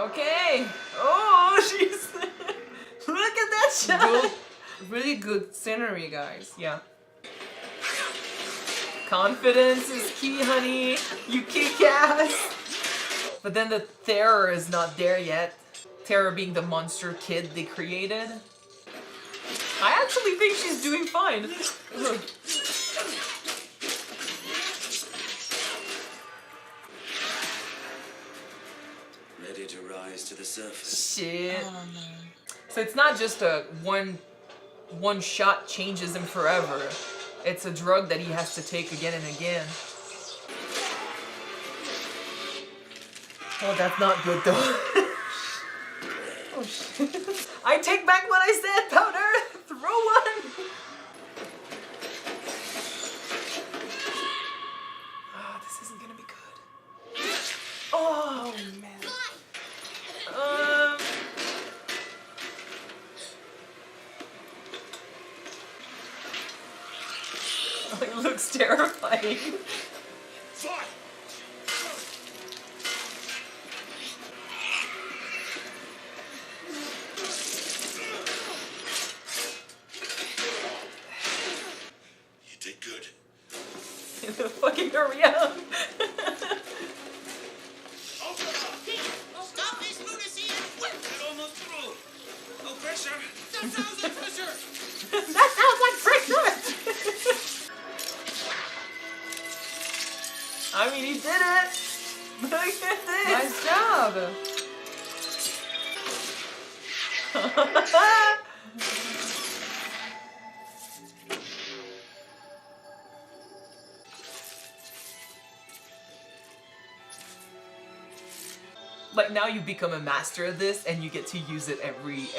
Okay. Oh, she's... Look at that shot. Good, really good scenery, guys. Yeah. Confidence is key, honey. You kick ass. But then the terror is not there yet. Terror being the monster kid they created. I actually think she's doing fine. Ready to rise to the surface. Shit. Oh, no. So it's not just a one shot changes him forever. It's a drug that he has to take again and again. Oh, that's not good though. Oh shit. I take back what I said, Powder! Throw one! Oh, this isn't gonna be good. Oh, man. Oh, it looks terrifying. Fly! You did good. Fucking hurry up. Stop this lunacy and whip! It almost through. No pressure. That sounds like pressure. That sounds like pressure. I mean, he did it. Look at this. Nice job. Like now you become a master of this and you get to use it every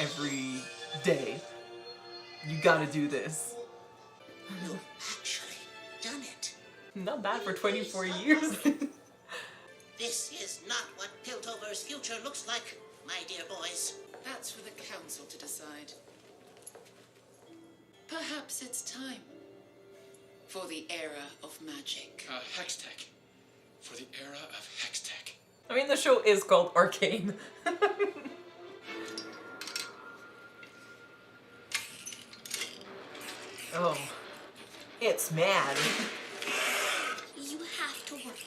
day. You gotta do this. You've actually done it. Not bad for 24 years. This is not what Piltover's future looks like, my dear boys. That's for the council to decide. Perhaps it's time for the era of magic. Hextech. For the era of Hextech. I mean, the show is called Arcane. Oh. It's mad. You have to work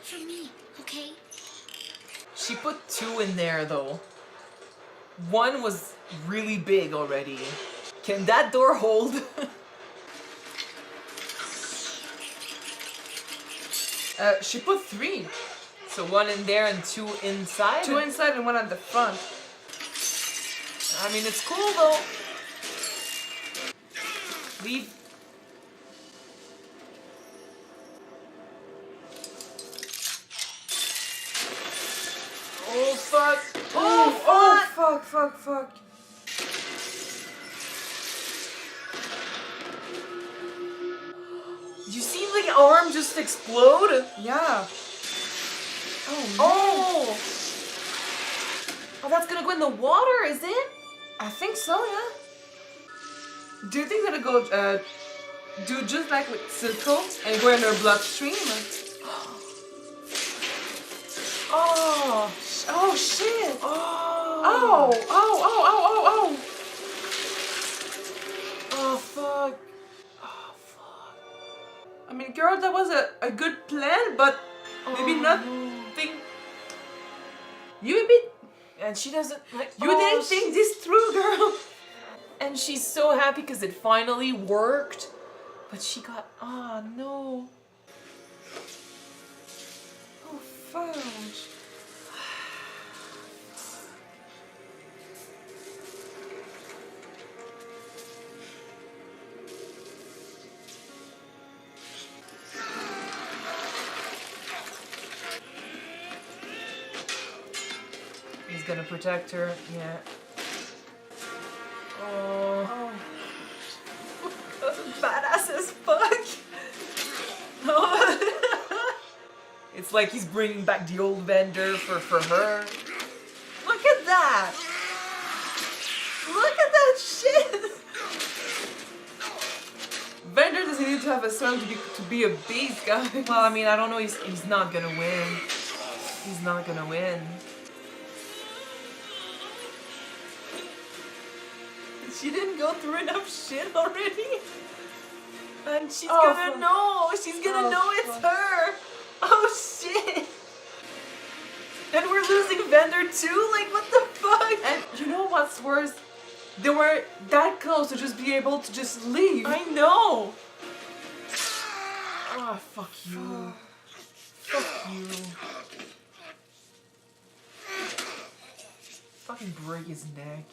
for me, okay? She put 2 in there though. 1 was really big already. Can that door hold? She put 3. So 1 in there and 2 inside? 2 inside and 1 at the front. I mean, it's cool though. Leave. Oh fuck! Oh fuck! Fuck. Did you see the arm just explode? Yeah. Oh, no. Oh! Oh, that's gonna go in the water, is it? I think so, yeah. Do you think that'll go, do just like with Silco and go in her bloodstream? Oh! Oh, shit! Oh! Oh! Oh fuck! Oh fuck! I mean, girl, that was a good plan, but maybe nothing. You maybe And she doesn't like. you didn't think this through, girl. And she's so happy because it finally worked, but she got. Oh no! Oh, fudge. He's gonna protect her. Yeah. Oh. Badass as fuck. Oh. It's like he's bringing back the old vendor for her. Look at that. Look at that shit. Vander doesn't need to have a son to be a beast, guy. Well, I mean, I don't know. He's not gonna win. He's not gonna win. She didn't go through enough shit already? And she's Oh, gonna fuck. know! She's gonna Oh, know it's fuck. her! Oh shit! And we're losing Vendor too? Like, what the fuck? And you know what's worse? They were that close to just be able to just leave. I know! Ah, fuck you. Fuck you. Fucking break his neck.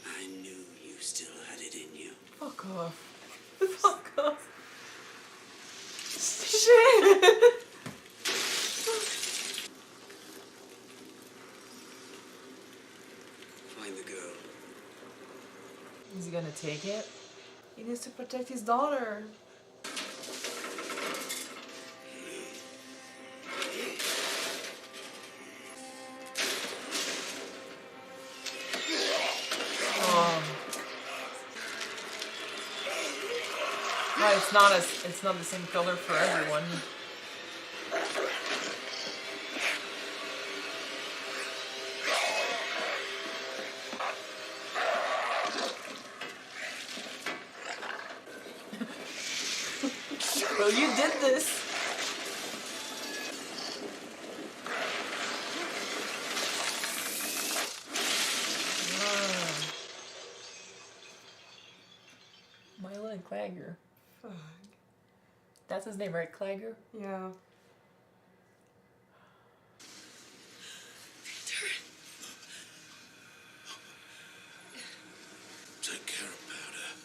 I knew you still had it in you. Fuck off. Fuck off. Shit! Find the girl. Is he gonna take it? He needs to protect his daughter. Oh. Right, it's not the same color for everyone. Well, you did this. Milo and Clagger. Fuck. That's his name, right? Clagger? Yeah. Take care about her.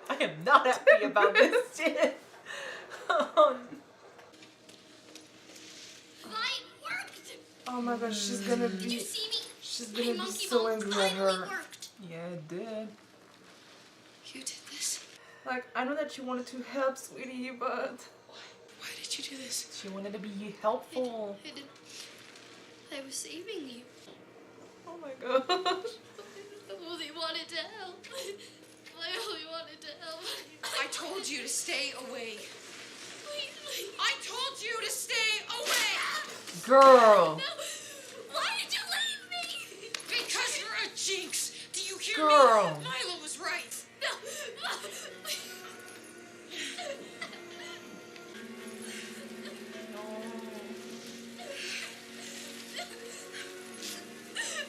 I am not happy about this shit. Oh, Mine worked. Oh my gosh, she's gonna Did you be. see me? She's My gonna be monkey so ball angry at finally her. worked. yeah, it did. You did this? Like, I know that you wanted to help, sweetie, but. Why did you do this? She wanted to be helpful. I was saving you. Oh my gosh. I only wanted to help. I only wanted to help. I told you to stay away. Please. I told you to stay away! Girl. No. Why did you leave me? Because you're a jinx! Do you hear Girl. me? Milo was right. No.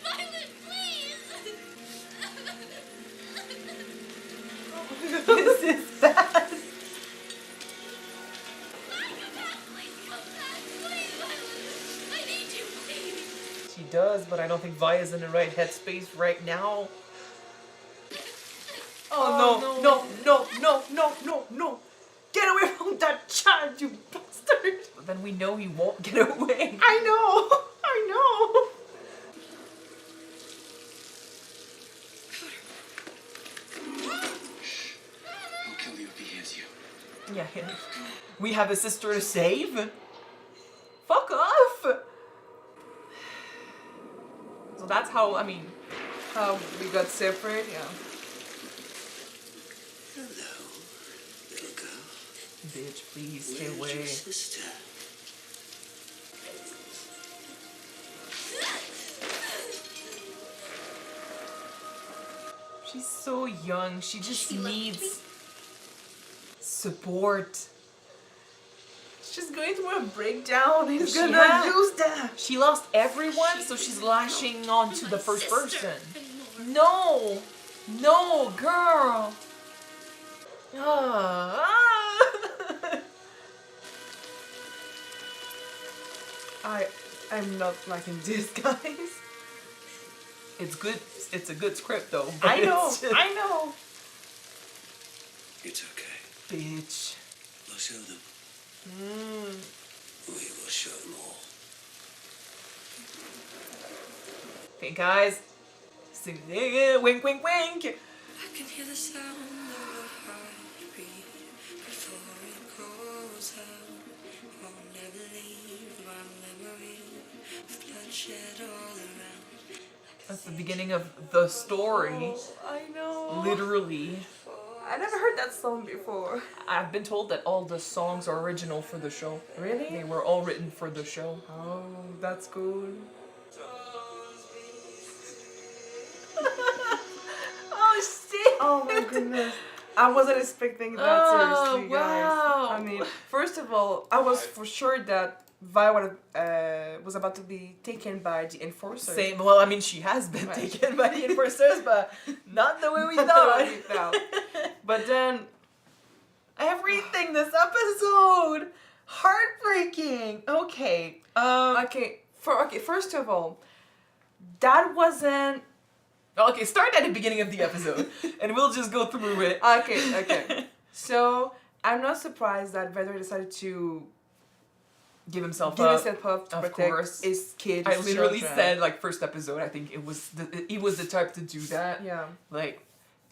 Violet, please. This is bad. Please come back. Please, Violet. I need you, please. She does, but I don't think Vaya's in the right headspace right now. Oh no, no. Get away from that child, you bastard. But then we know he won't get away. I know. He'll kill you if he hears you. Yeah, we have a sister to save. Fuck off. So that's how, I mean, How we got separate, yeah. Hello, little girl. bitch, please stay Where's away. your sister? She's so young. She just She left me. needs support. She's going through a breakdown. He's She gonna has. use that. She lost everyone, so she's lashing on to the first Sister person. anymore. No, girl. Ah. I'm not liking this, guys. It's good. It's a good script though. but I know. it's just- I know. It's okay. Bitch. We'll show them. Mm. We will show them all. Okay, guys. Sing, wink, wink, wink. I can hear the sound of a heartbeat before it goes out. Won't never leave my memory of bloodshed all around. That's the beginning of the story. I know. Literally. I never heard that song before. I've been told that all the songs are original for the show. Really? They were all written for the show. Oh, that's cool. Oh shit! Oh my goodness. I wasn't expecting that, Oh, seriously, guys. wow. I mean, first of all, I was for sure that Vi was about to be taken by the Enforcer. Same. Well, I mean, she has been Right. taken by the Enforcers, but not the way we Not the thought. way we felt. But then, Everything this episode, heartbreaking. Okay. okay, first of all, that wasn't... Okay. Start at the beginning of the episode, and we'll just go through it. Okay. So, I'm not surprised that Vader decided to Give himself give up. himself up to of protect course. his kid. I his literally children. said like first episode. I think he was the type to do that. Yeah. Like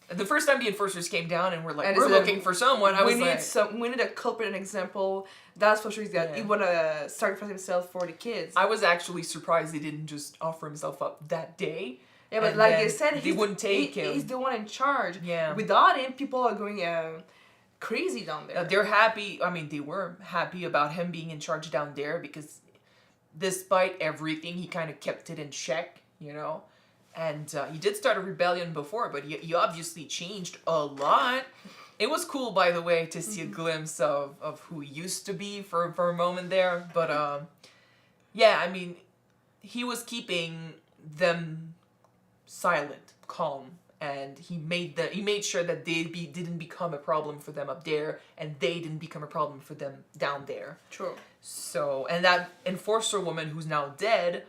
the first time the Enforcers came down and we're like, And we're it's a- looking for someone. I we was need like, we need a culprit, an example. That's for sure. That Yeah. he wanna sacrifice himself for the kids. I was actually surprised he didn't just offer himself up that day. Yeah, but And like then they said, they wouldn't take him. He's the one in charge. Yeah. Without him, people are going crazy down there. They're happy. I mean, they were happy about him being in charge down there because, despite everything, he kind of kept it in check, you know. And he did start a rebellion before, but he obviously changed a lot. It was cool, by the way, to see a glimpse of who he used to be for a moment there. But yeah, I mean, he was keeping them silent, calm, and he made sure that they didn't become a problem for them up there, and they didn't become a problem for them down there. True. So, and that Enforcer woman who's now dead,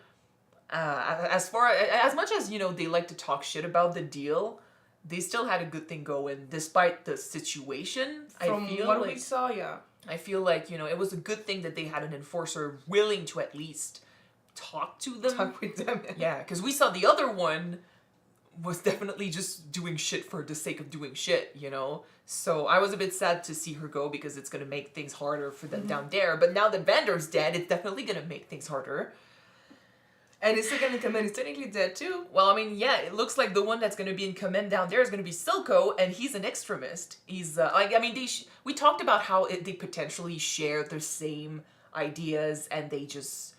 as much as, you know, they like to talk shit about the deal, they still had a good thing going despite the situation. From I feel what like we saw, yeah. I feel like, you know, it was a good thing that they had an Enforcer willing to at least talk to them. Talk with them. Yeah, because we saw the other one was definitely just doing shit for the sake of doing shit, you know? So I was a bit sad to see her go because it's going to make things harder for them down there. But now that Vander's dead, it's definitely going to make things harder. And his second in command is technically dead too. Well, I mean, yeah, it looks like the one that's going to be in command down there is going to be Silco, and he's an extremist. He's, like, I mean, we talked about how they potentially share the same ideas, and they just,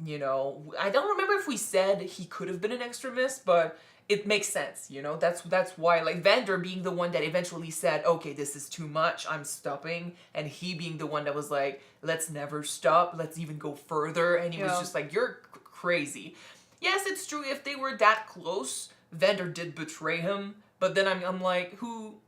you know, I don't remember if we said he could have been an extremist, but it makes sense, you know? That's why, like, Vander being the one that eventually said, okay, this is too much, I'm stopping, and he being the one that was like, let's never stop, let's even go further, and he was just like, you're crazy. Yes, it's true, if they were that close, Vander did betray him, but then I'm like, who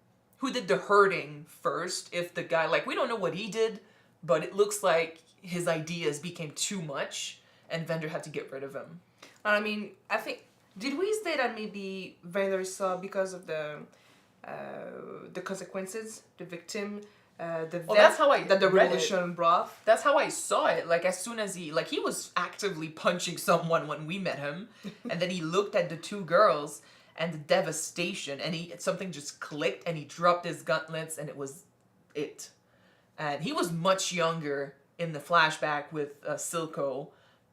did the hurting first? If the guy, like, we don't know what he did, but it looks like his ideas became too much, and Vander had to get rid of him. I mean, I think... Did we say that maybe Vader saw because of the consequences, the victim, the Well, death that's how I that the read it. revolution brought? That's how I saw it. Like, as soon as he was actively punching someone when we met him, and then he looked at the two girls and the devastation, and something just clicked, and he dropped his gauntlets, and it was it. And he was much younger in the flashback with Silco.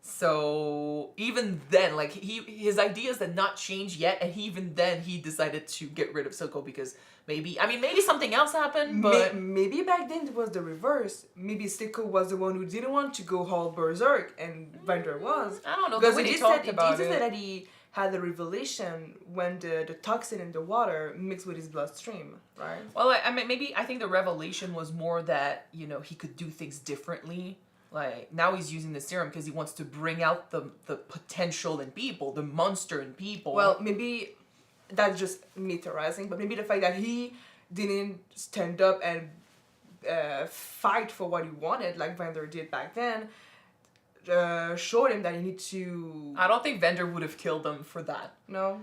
So even then, like, his ideas had not changed yet, and even then he decided to get rid of Silco because maybe something else happened, but Maybe back then it was the reverse. Maybe Silco was the one who didn't want to go all berserk, and Vander was. I don't know. Because The way he they did talked say, about he it. said that he had the revelation when the toxin in the water mixed with his bloodstream, right? Well, I mean, I think the revelation was more that, you know, he could do things differently. Like, now he's using the serum because he wants to bring out the potential in people, the monster in people. Well, maybe that's just me theorizing, but maybe the fact that he didn't stand up and fight for what he wanted, like Vander did back then, showed him that he needs to... I don't think Vander would have killed him for that. No?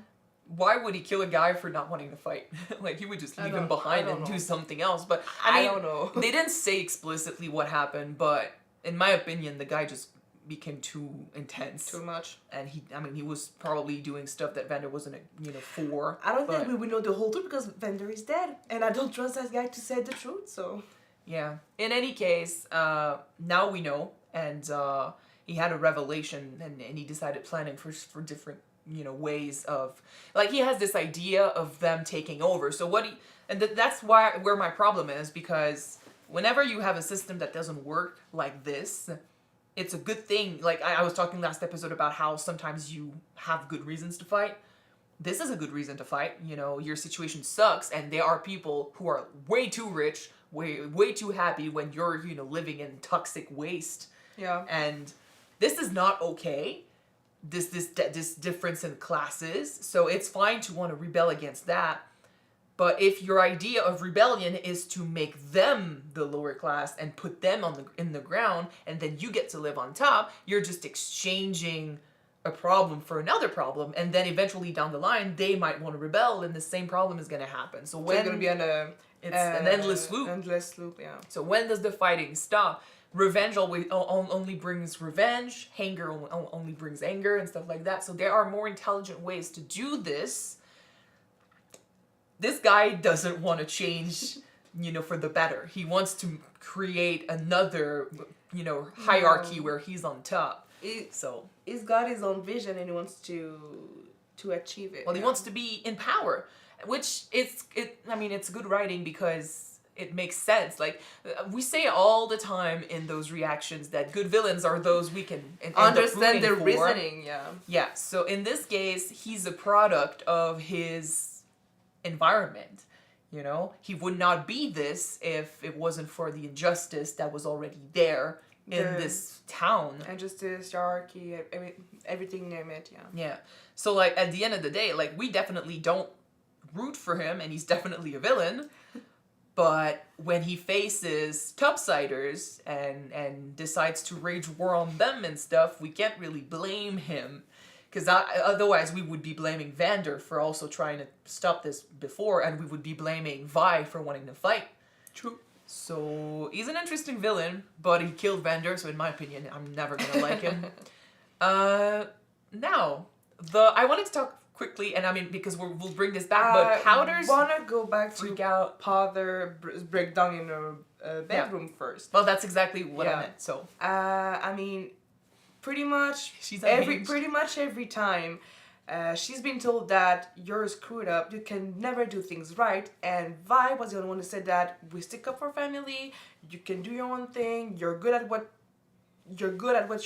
Why would he kill a guy for not wanting to fight? Like, he would just leave him behind and do something else. But, I mean, don't know. They didn't say explicitly what happened, but in my opinion, the guy just became too intense. Too much. And he was probably doing stuff that Vander wasn't, for. I don't but- think we would know the whole truth because Vander is dead. And I don't trust that guy to say the truth, so... Yeah. In any case, now we know, and he had a revelation, and he decided planning for different, ways of, like, he has this idea of them taking over. So that's where my problem is, because whenever you have a system that doesn't work like this, it's a good thing. Like, I was talking last episode about how sometimes you have good reasons to fight. This is a good reason to fight. Your situation sucks, and there are people who are way too rich, way too happy when you're, living in toxic waste. Yeah. And this is not okay. This difference in classes. So it's fine to want to rebel against that. But if your idea of rebellion is to make them the lower class and put them in the ground, and then you get to live on top, you're just exchanging a problem for another problem, and then eventually down the line they might want to rebel, and the same problem is going to happen. So It's going to be it's an endless loop. Endless loop, yeah. So when does the fighting stop? Revenge only brings revenge. Anger only brings anger and stuff like that. So there are more intelligent ways to do this. This guy doesn't want to change, for the better. He wants to create another, hierarchy where he's on top. He's got his own vision and he wants to achieve it. Well, he wants to be in power, which it's good writing because it makes sense. Like, we say all the time in those reactions that good villains are those we can understand their for. reasoning, yeah. Yeah, so in this case, he's a product of his environment. He would not be this if it wasn't for the injustice that was already there in this town. Injustice, hierarchy, everything, name it, yeah. Yeah. So, like, at the end of the day, like, we definitely don't root for him, and he's definitely a villain. But when he faces topsiders and decides to rage war on them and stuff, we can't really blame him. Because otherwise we would be blaming Vander for also trying to stop this before, and we would be blaming Vi for wanting to fight. True. So he's an interesting villain, but he killed Vander, so in my opinion, I'm never going to like him. Now, I wanted to talk quickly, and because we'll bring this back, but Powder's I want to go back freak to out. Powder breakdown in her bedroom first. Well, that's exactly what I Yeah. meant, so. Pretty much She's every time she's been told that you're screwed up, you can never do things right, and Vi was the only one who said that we stick up for family, you can do your own thing, you're good at what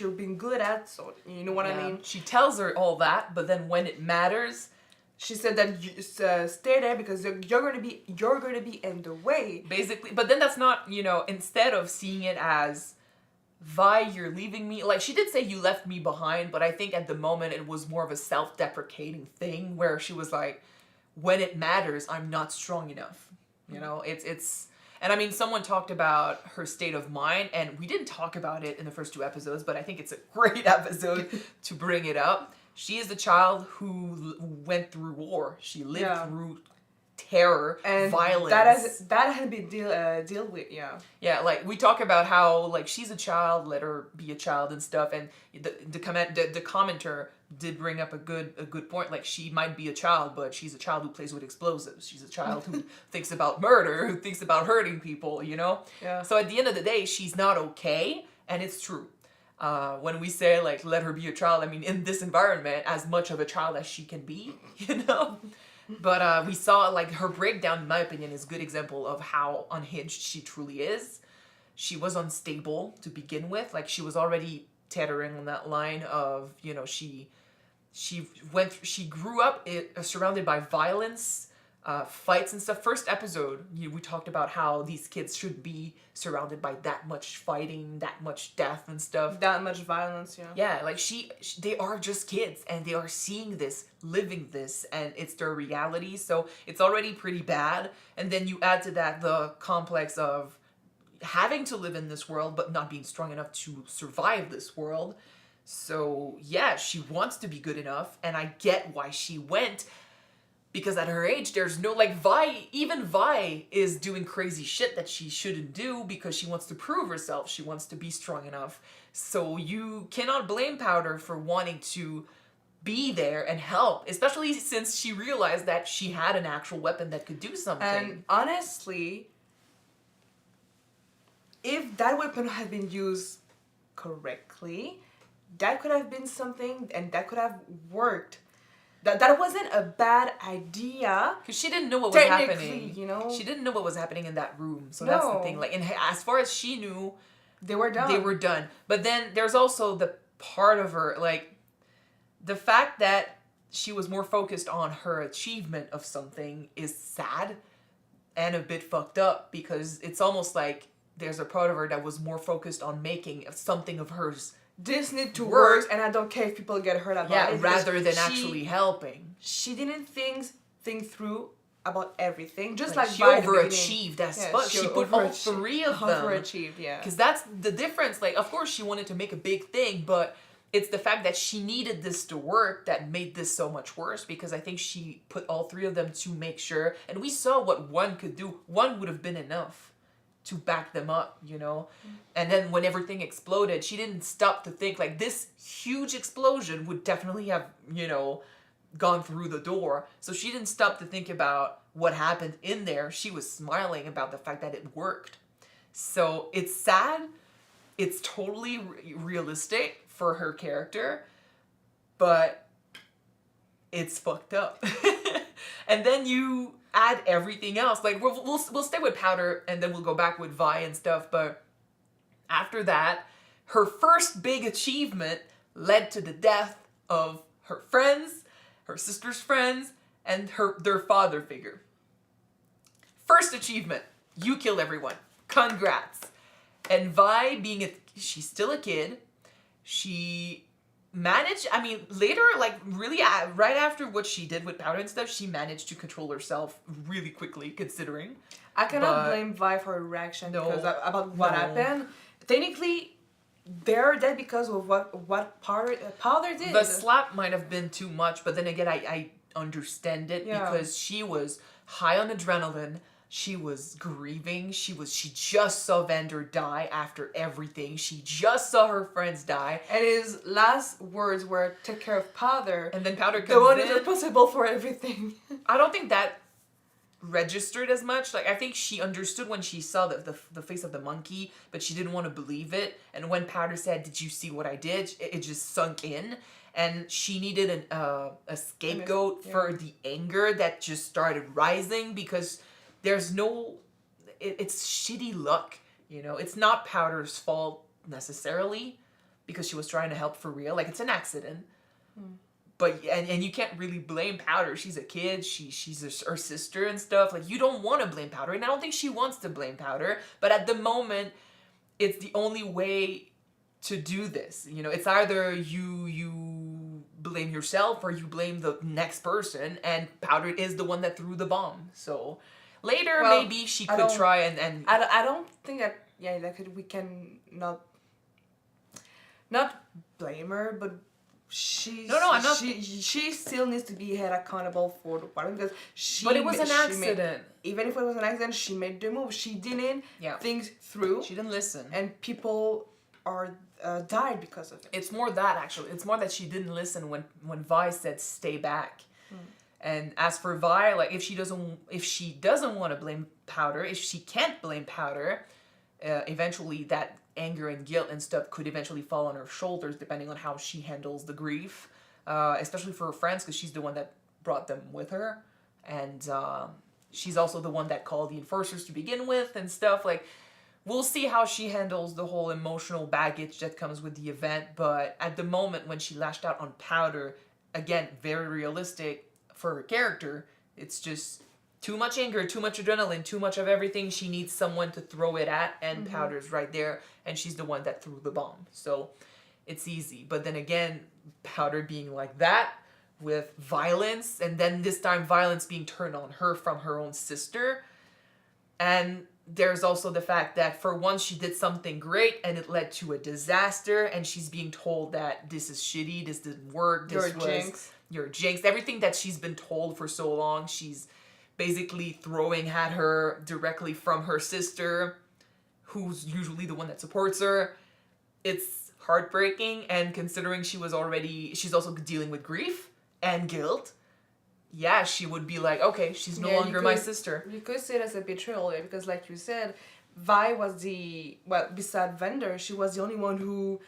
you're being good at, so you know what I mean? She tells her all that, but then when it matters, She said that you stay there because you're gonna be in the way. basically, but then that's not, instead of seeing it as Vi, you're leaving me. Like, she did say you left me behind, but I think at the moment it was more of a self-deprecating thing where she was like, when it matters, I'm not strong enough. It's and someone talked about her state of mind, and we didn't talk about it in the first 2 episodes, but I think it's a great episode to bring it up. She is the child who went through war. She lived through terror and violence. That has been deal with, yeah. Yeah, like, we talk about how, like, she's a child, let her be a child and stuff, and the commenter did bring up a good point. Like, she might be a child, but she's a child who plays with explosives. She's a child who thinks about murder, who thinks about hurting people, Yeah. So at the end of the day, she's not okay, and it's true. When we say, like, let her be a child, in this environment, as much of a child as she can be, But we saw, like, her breakdown, in my opinion, is a good example of how unhinged she truly is. She was unstable to begin with. Like, she was already teetering on that line of, she grew up surrounded by violence, fights and stuff. First episode, we talked about how these kids should be surrounded by that much fighting, that much death and stuff. That much violence, yeah. Yeah, like they are just kids, and they are seeing this, living this, and it's their reality, so it's already pretty bad. And then you add to that the complex of having to live in this world, but not being strong enough to survive this world. So yeah, she wants to be good enough, and I get why she went, Because at her age, there's no, like, even Vi is doing crazy shit that she shouldn't do because she wants to prove herself. She wants to be strong enough. So you cannot blame Powder for wanting to be there and help, especially since she realized that she had an actual weapon that could do something. And honestly, if that weapon had been used correctly, that could have been something, and that could have worked. That wasn't a bad idea. Because she didn't know what was Technically, happening. you know? She didn't know what was happening in that room. So that's the No. thing. Like, and as far as she knew, They were done. they were done. But then there's also the part of her, like, the fact that she was more focused on her achievement of something is sad and a bit fucked up, because it's almost like there's a part of her that was more focused on making something of hers. This need to Work. work, and I don't care if people get hurt about Yeah, it. rather because than actually helping. She didn't think through about everything. Just Like, like she Vi at the overachieved beginning. as fuck. She put all three of them. Overachieved, yeah. Because that's the difference. Like, of course, she wanted to make a big thing, but it's the fact that she needed this to work that made this so much worse, because I think she put all three of them to make sure. And we saw what one could do. One would have been enough to back them up, you know? And then when everything exploded, she didn't stop to think, like, this huge explosion would definitely have, you know, gone through the door. So she didn't stop to think about what happened in there. She was smiling about the fact that it worked. So it's sad. It's totally realistic for her character, but it's fucked up. And then you add everything else. Like, we'll stay with Powder, and then we'll go back with Vi and stuff. But after that, her first big achievement led to the death of her friends, her sister's friends, and their father figure. First achievement, you kill everyone. Congrats. And Vi, she's still a kid, she managed, I mean, later, like, really, right after what she did with Powder and stuff, she managed to control herself really quickly, considering. I cannot blame Vi for her reaction because about what No. happened. Technically, they're dead because of what Powder did. The slap might have been too much, but then again, I understand it, Yeah. because she was high on adrenaline. She was grieving. She just saw Vander die after everything. She just saw her friends die. And his last words were, "Take care of Powder." And then Powder comes The one in. who's responsible for everything. I don't think that registered as much. Like, I think she understood when she saw the face of the monkey, but she didn't want to believe it. And when Powder said, "Did you see what I did?" it just sunk in. And she needed a scapegoat for the anger that just started rising, because there's no... It's shitty luck, you know? It's not Powder's fault necessarily, because she was trying to help for real. Like, it's an accident. But, and you can't really blame Powder. She's a kid. She's her sister and stuff. Like, you don't want to blame Powder. And I don't think she wants to blame Powder. But at the moment, it's the only way to do this. You know, it's either you blame yourself or you blame the next person. And Powder is the one that threw the bomb. So later, Well, maybe she I could don't- try and... I don't think that we can not blame her, but she I'm not- she still needs to be held accountable for the problem, because she. But it was an she accident. Even if it was an accident, she made the move. She didn't think through, She didn't listen. and people are died because of it. It's more that, actually. It's more that she didn't listen when Vi said stay back. And as for Vi, like, if she doesn't want to blame Powder, if she can't blame Powder, eventually that anger and guilt and stuff could eventually fall on her shoulders, depending on how she handles the grief, especially for her friends, because she's the one that brought them with her, and she's also the one that called the enforcers to begin with and stuff. Like, we'll see how she handles the whole emotional baggage that comes with the event, but at the moment when she lashed out on Powder, again, very realistic for her character. It's just too much anger, too much adrenaline, too much of everything. She needs someone to throw it at, and Powder's right there, and she's the one that threw the bomb. So it's easy. But then again, Powder being like that with violence, and then this time violence being turned on her from her own sister. And there's also the fact that for once she did something great and it led to a disaster, and she's being told that this is shitty, this didn't work, this was... Jinx. you're a jinx. Everything that she's been told for so long, she's basically throwing at her directly from her sister, who's usually the one that supports her. It's heartbreaking, and considering she's also dealing with grief and guilt, yeah, she would be like, okay, she's no longer my sister. You could say it as a betrayal, yeah, because like you said, Vi was beside Vander, she was the only one who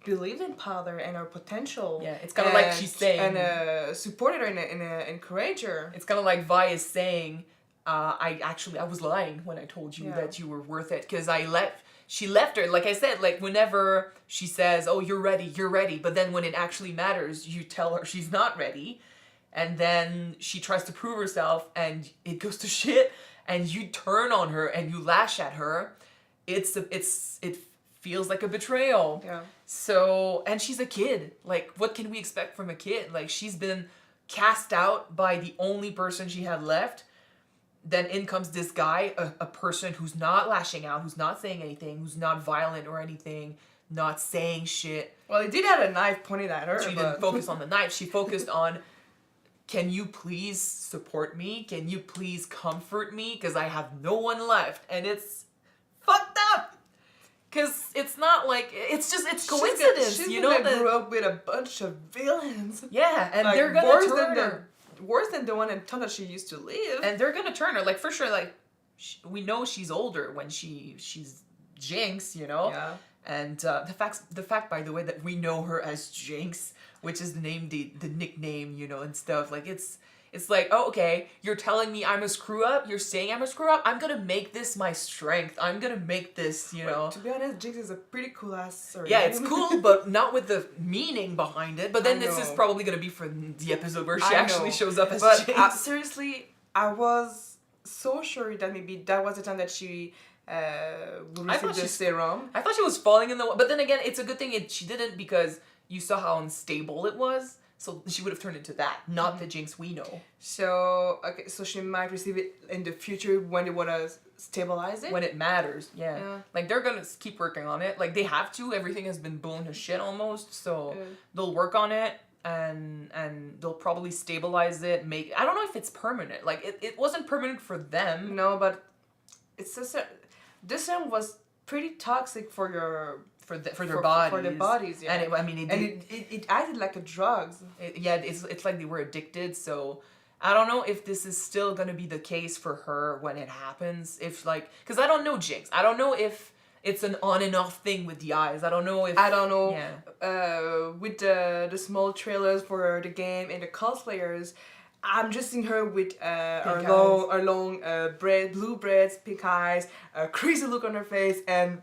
believed in Powder and her potential. Yeah, it's kind of like she's saying... And supported her and encouraged her. It's kind of like Vi is saying, I was lying when I told you that you were worth it, because she left her, like I said, like whenever she says, oh, you're ready, but then when it actually matters, you tell her she's not ready, and then she tries to prove herself, and it goes to shit, and you turn on her, and you lash at her. It feels like a betrayal. Yeah. So, and she's a kid. Like, what can we expect from a kid? Like, she's been cast out by the only person she had left. Then in comes this guy, a person who's not lashing out, who's not saying anything, who's not violent or anything, not saying shit. Well, he did have a knife pointed at her. She didn't focus on the knife. She focused on, can you please support me? Can you please comfort me? Because I have no one left. And it's fucked up. Because it's not like, it's coincidence. She's you gonna know, grow up with a bunch of villains. Yeah, and like, they're gonna turn her. Worse than the one in town that she used to live. And they're gonna turn her, like, for sure, like, we know she's older when she's Jinx, you know? Yeah. And the fact, by the way, that we know her as Jinx, which is the nickname, you know, and stuff, like, it's like, oh, okay, you're telling me I'm a screw-up, you're saying I'm a screw-up, I'm gonna make this my strength, I'm gonna make this, you know. To be honest, Jinx is a pretty cool ass surname. Yeah, it's cool, but not with the meaning behind it. But then this is probably gonna be for the episode where she actually shows up as Jinx. But seriously, I was so sure that maybe that was the time that she would receive the serum. I thought she was falling in the... But then again, it's a good thing she didn't, because you saw how unstable it was. So she would have turned into that, not the Jinx we know. So, okay, so she might receive it in the future when they want to stabilize it? When it matters, yeah. Like, they're going to keep working on it. Like, they have to. Everything has been blown to shit almost. So they'll work on it, and they'll probably stabilize it. I don't know if it's permanent. Like, it wasn't permanent for them. No, but it's just... This serum was pretty toxic for your... For their bodies. For their bodies, yeah. And it acted like a drug. It's like they were addicted, so I don't know if this is still gonna be the case for her when it happens. If, like, because I don't know Jinx. I don't know if it's an on and off thing with the eyes. I don't know. Yeah. With the small trailers for the game and the cosplayers, I'm just seeing her with her long blue braids, pink eyes, a crazy look on her face, and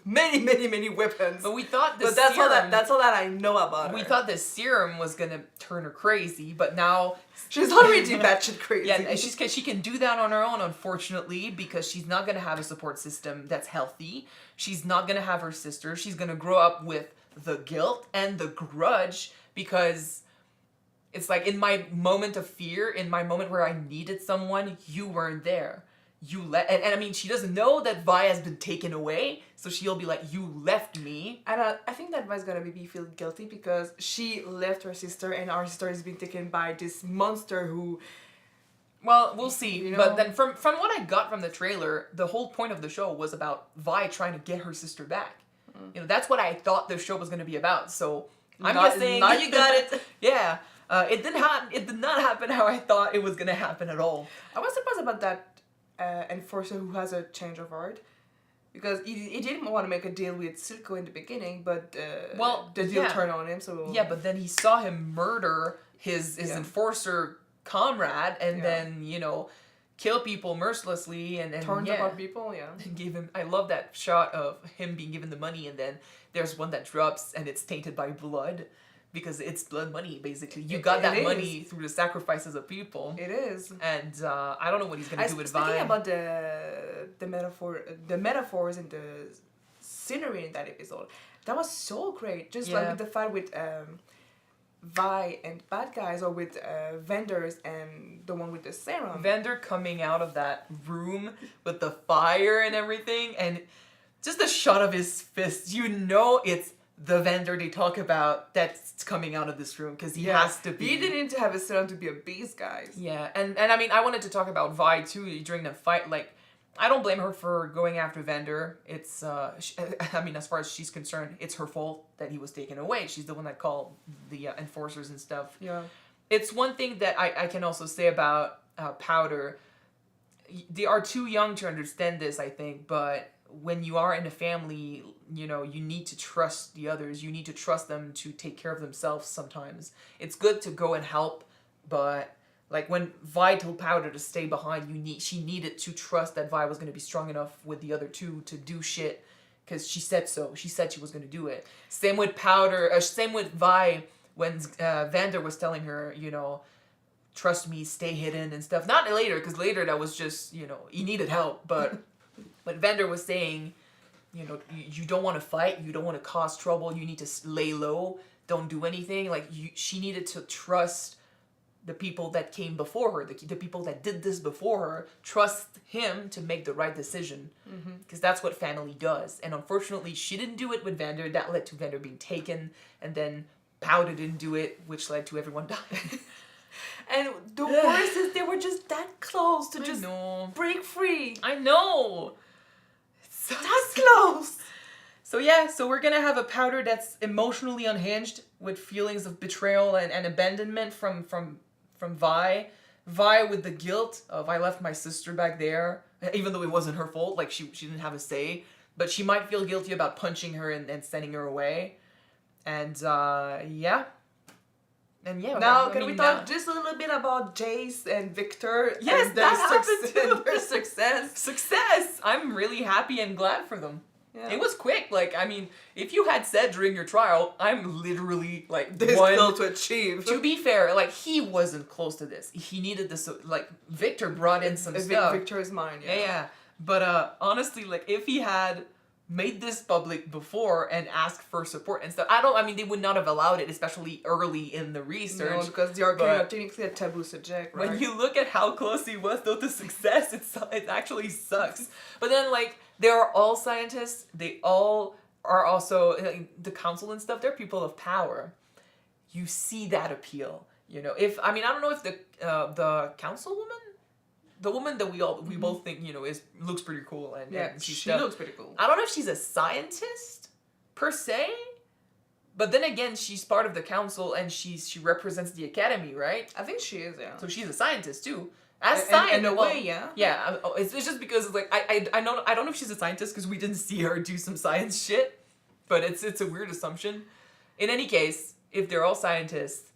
many weapons. But we thought that's all that I know about her. We thought the serum was gonna turn her crazy, but now she's already batshit crazy. Yeah, and she can do that on her own, unfortunately, because she's not gonna have a support system that's healthy. She's not gonna have her sister. She's gonna grow up with the guilt and the grudge, because it's like, in my moment of fear, in my moment where I needed someone, you weren't there. And I mean, she doesn't know that Vi has been taken away, so she'll be like, you left me. And I think that Vi's gonna maybe feel guilty because she left her sister, and our sister is being taken by this monster who... Well, we'll see. You know? But then from what I got from the trailer, the whole point of the show was about Vi trying to get her sister back. You know, that's what I thought the show was gonna be about, so I'm just saying... Now you got it! Yeah. It did not happen how I thought it was gonna happen at all. I was surprised about that enforcer who has a change of heart, because he didn't want to make a deal with Silco in the beginning, but the deal turned on him. So yeah, but then he saw him murder his enforcer comrade, and then, you know, kill people mercilessly, and turns upon people. Yeah, and gave him. I love that shot of him being given the money, and then there's one that drops, and it's tainted by blood. Because it's blood money, basically. You got that money through the sacrifices of people. It is. And I don't know what he's going to do with Vi. Speaking about the metaphors and the scenery in that episode, that was so great. Just like with the fight with Vi and bad guys, or with Vendors and the one with the serum. Vendor coming out of that room with the fire and everything, and just the shot of his fist, you know it's the vendor they talk about that's coming out of this room, because he has to be. He didn't need to have a serum to be a beast, guys. Yeah, and I mean, I wanted to talk about Vi too during the fight. Like, I don't blame her for going after Vander. It's, I mean, as far as she's concerned, it's her fault that he was taken away. She's the one that called the enforcers and stuff. Yeah. It's one thing that I can also say about Powder. They are too young to understand this, I think, but when you are in a family, you know, you need to trust the others. You need to trust them to take care of themselves sometimes. It's good to go and help, but like when Vi told Powder to stay behind, she needed to trust that Vi was going to be strong enough with the other two to do shit, because she said so. She said she was going to do it. Same with same with Vi when Vander was telling her, you know, trust me, stay hidden and stuff. Not later, because later that was just, you know, he needed help, but but Vander was saying, you know, you don't want to fight, you don't want to cause trouble, you need to lay low, don't do anything. Like, she needed to trust the people that came before her, the people that did this before her, trust him to make the right decision. Because that's what family does. And unfortunately, she didn't do it with Vander. That led to Vander being taken. And then Powder didn't do it, which led to everyone dying. And the worst is they were just that close to just break free. I know. So That close. So yeah, so we're gonna have a Powder that's emotionally unhinged with feelings of betrayal and abandonment from Vi. Vi with the guilt of, I left my sister back there, even though it wasn't her fault, like she didn't have a say, but she might feel guilty about punching her and sending her away. And yeah. And yeah. Now, can we talk just a little bit about Jace and Victor? Yes, and that happened too. their success. Success! I'm really happy and glad for them. Yeah. It was quick. Like, I mean, if you had said during your trial, I'm literally like This one goal to achieve. To be fair, like, he wasn't close to this. He needed this. Like, Victor brought in some stuff. Victor is mine. Yeah. But honestly, like, if he had made this public before and asked for support and stuff, I mean, they would not have allowed it, especially early in the research. No, because the Arcane are technically a taboo subject, right? When you look at how close he was though to success, it actually sucks. But then, like, they are all scientists. They all are also, like, the council and stuff, they're people of power. You see that appeal, you know. I don't know if the councilwoman, the woman that we both think, you know, looks pretty cool and she looks pretty cool. I don't know if she's a scientist per se, but then again, she's part of the council and she represents the academy, right? I think she is, yeah. So she's a scientist too. In a way, yeah. Yeah, it's just because, like, I don't know if she's a scientist because we didn't see her do some science shit, but it's a weird assumption. In any case, if they're all scientists,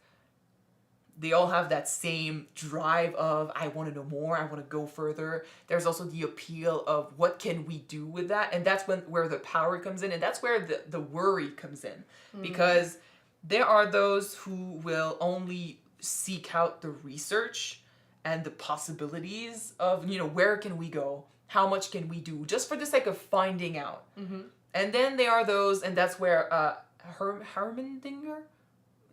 they all have that same drive of, I want to know more, I want to go further. There's also the appeal of what can we do with that, and that's where the power comes in, and that's where the worry comes in, because there are those who will only seek out the research and the possibilities of, you know, where can we go, how much can we do, just for the sake of finding out. And then there are those, and that's where Harmendinger.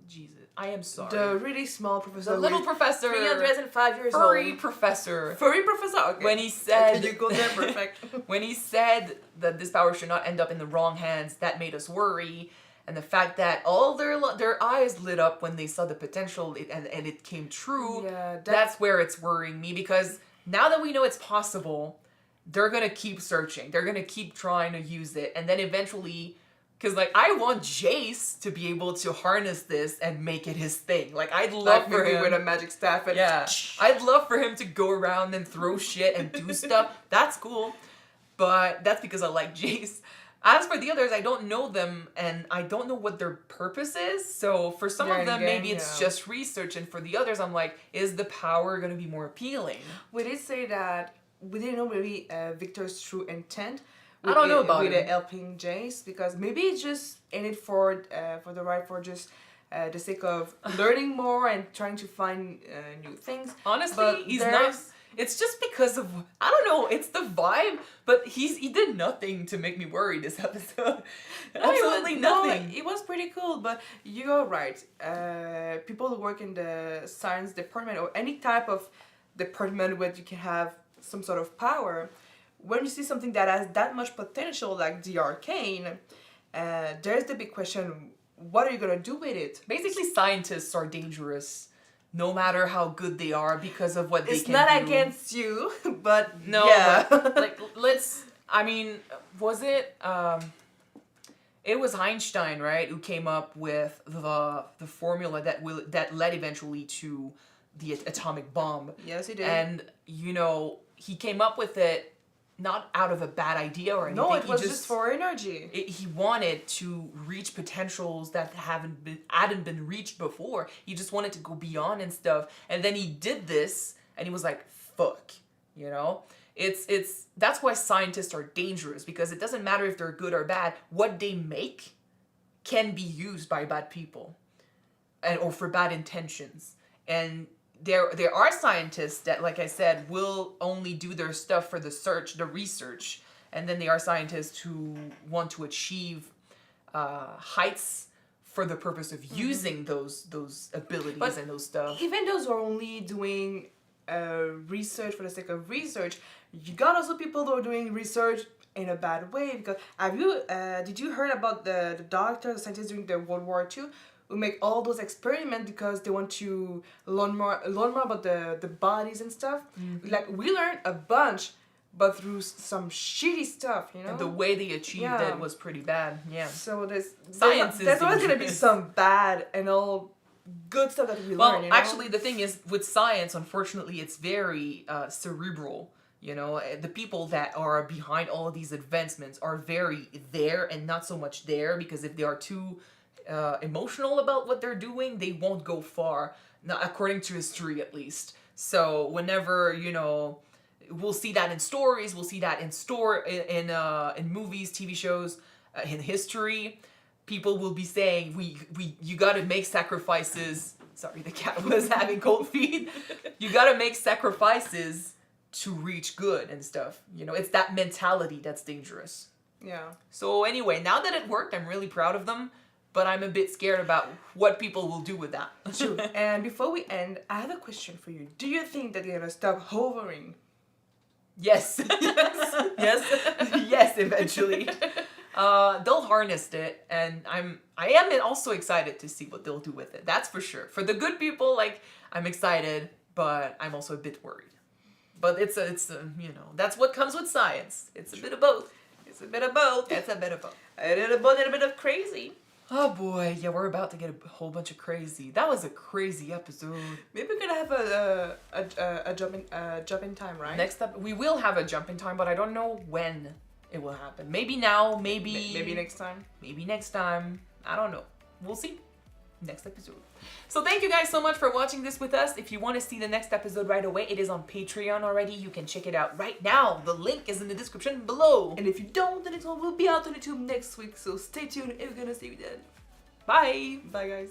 Jesus, I am sorry. The really small professor. The little professor. 305 years old. Furry professor. Furry professor? Okay. When he said... You go there, perfect. When he said that this power should not end up in the wrong hands, that made us worry. And the fact that all their eyes lit up when they saw the potential and it came true, that's where it's worrying me. Because now that we know it's possible, they're going to keep searching. They're going to keep trying to use it. And then eventually... Because, like, I want Jace to be able to harness this and make it his thing. Like, I'd love for him... with a magic staff and... Yeah. I'd love for him to go around and throw shit and do stuff. That's cool. But that's because I like Jace. As for the others, I don't know them, and I don't know what their purpose is. So, for some of them, maybe it's just research. And for the others, I'm like, is the power going to be more appealing? We did say that we didn't know maybe Victor's true intent. I don't know about it. With helping Jace, because maybe it's just in it for just the sake of learning more and trying to find new things. Honestly, but he's not. It's just because of, I don't know, it's the vibe, but he did nothing to make me worry this episode. Absolutely nothing. No, it was pretty cool, but you're right. People who work in the science department or any type of department where you can have some sort of power, when you see something that has that much potential like the Arcane, there's the big question: what are you gonna do with it? Basically, scientists are dangerous, no matter how good they are, because of what they It's can not do. against you, but No, yeah. but like let's. I mean, was it? It was Einstein, right, who came up with the formula that led eventually to the atomic bomb. Yes, he did. And you know, he came up with it not out of a bad idea or anything. No, it He was just for energy. he wanted to reach potentials that hadn't been reached before. He just wanted to go beyond and stuff. And then he did this, and he was like, "Fuck," you know. That's why scientists are dangerous, because it doesn't matter if they're good or bad. What they make can be used by bad people, or for bad intentions. And there are scientists that, like I said, will only do their stuff for the research, and then there are scientists who want to achieve heights for the purpose of using those abilities and those stuff. Even those who are only doing research for the sake of research, you got also people who are doing research in a bad way. Because did you heard about the doctors, the scientists during the World War II who make all those experiments because they want to learn more about the bodies and stuff? Like, we learned a bunch, but through some shitty stuff, you know. And the way they achieved it was pretty bad. Yeah. So Science is there's always gonna be dangerous. some bad and all good stuff that we Well, learn. You know? actually, the thing is, with science, unfortunately, it's very cerebral. You know, the people that are behind all of these advancements are very there and not so much there, because if they are too emotional about what they're doing, they won't go far, not according to history at least. So whenever, you know, we'll see that in stories, we'll see that in movies, TV shows, in history, people will be saying, you gotta make sacrifices. Sorry, the cat was having cold feet. You gotta make sacrifices to reach good and stuff. You know, it's that mentality that's dangerous. Yeah. So anyway, now that it worked, I'm really proud of them, but I'm a bit scared about what people will do with that. True. And before we end, I have a question for you. Do you think that they're gonna stop hovering? Yes. Yes, eventually. They'll harness it, and I am also excited to see what they'll do with it. That's for sure. For the good people, like, I'm excited, but I'm also a bit worried. But it's you know, that's what comes with science. It's a bit of both. It's a bit of both. It's a bit of both. A little bit of crazy. Oh boy, yeah, we're about to get a whole bunch of crazy. That was a crazy episode. Maybe we're gonna have a jump in time, right? Next up, we will have a jump in time, but I don't know when it will happen. Maybe now, Maybe next time. Maybe next time. I don't know. We'll see. Next episode. So thank you guys so much for watching this with us. If you want to see the next episode right away, it is on Patreon already. You can check it out right now. The link is in the description below. And if you don't, the next one will be out on YouTube next week. So stay tuned and we're gonna see you then. Bye. Bye, guys.